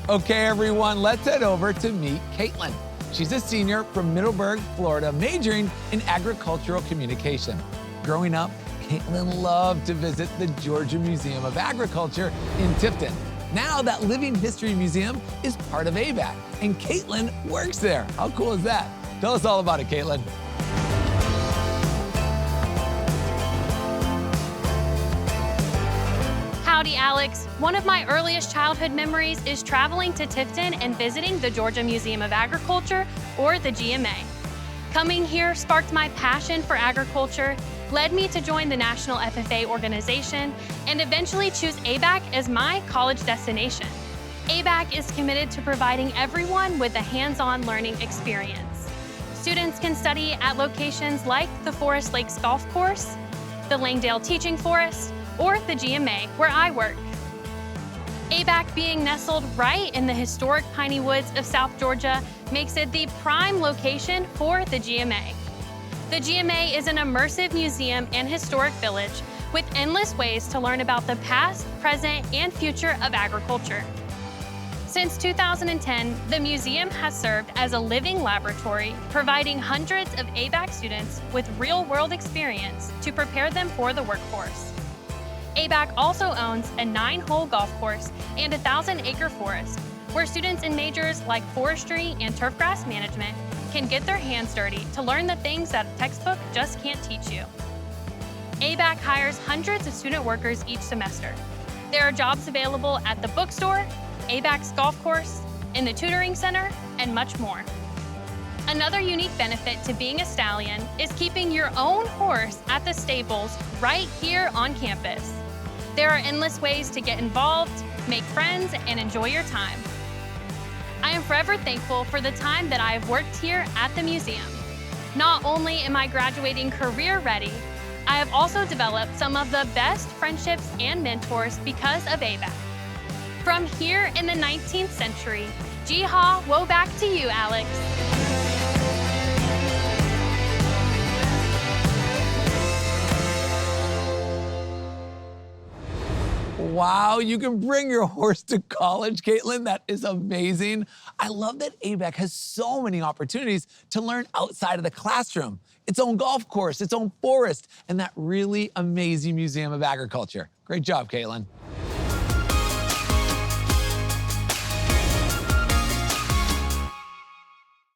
Okay, everyone, let's head over to meet Caitlynne. She's a senior from Middleburg, Florida, majoring in agricultural communication. Growing up, Caitlynne loved to visit the Georgia Museum of Agriculture in Tifton. Now that Living History Museum is part of ABAC, and Caitlynne works there. How cool is that? Tell us all about it, Caitlynne. Howdy, Alex. One of my earliest childhood memories is traveling to Tifton and visiting the Georgia Museum of Agriculture, or the GMA. Coming here sparked my passion for agriculture, led me to join the National FFA organization, and eventually choose ABAC as my college destination. ABAC is committed to providing everyone with a hands-on learning experience. Students can study at locations like the Forest Lakes Golf Course, the Langdale Teaching Forest, or the GMA, where I work. ABAC being nestled right in the historic piney woods of South Georgia makes it the prime location for the GMA. The GMA is an immersive museum and historic village with endless ways to learn about the past, present, and future of agriculture. Since 2010, the museum has served as a living laboratory, providing hundreds of ABAC students with real-world experience to prepare them for the workforce. ABAC also owns a 9-hole golf course and a 1,000-acre forest, where students in majors like forestry and turfgrass management can get their hands dirty to learn the things that a textbook just can't teach you. ABAC hires hundreds of student workers each semester. There are jobs available at the bookstore, ABAC's golf course, in the tutoring center, and much more. Another unique benefit to being a stallion is keeping your own horse at the stables right here on campus. There are endless ways to get involved, make friends, and enjoy your time. I am forever thankful for the time that I have worked here at the museum. Not only am I graduating career ready, I have also developed some of the best friendships and mentors because of ABAC. From here in the 19th century, Jee-haw, woe back to you, Alex. Wow, you can bring your horse to college, Caitlynne. That is amazing. I love that ABAC has so many opportunities to learn outside of the classroom. Its own golf course, its own forest, and that really amazing Museum of Agriculture. Great job, Caitlynne.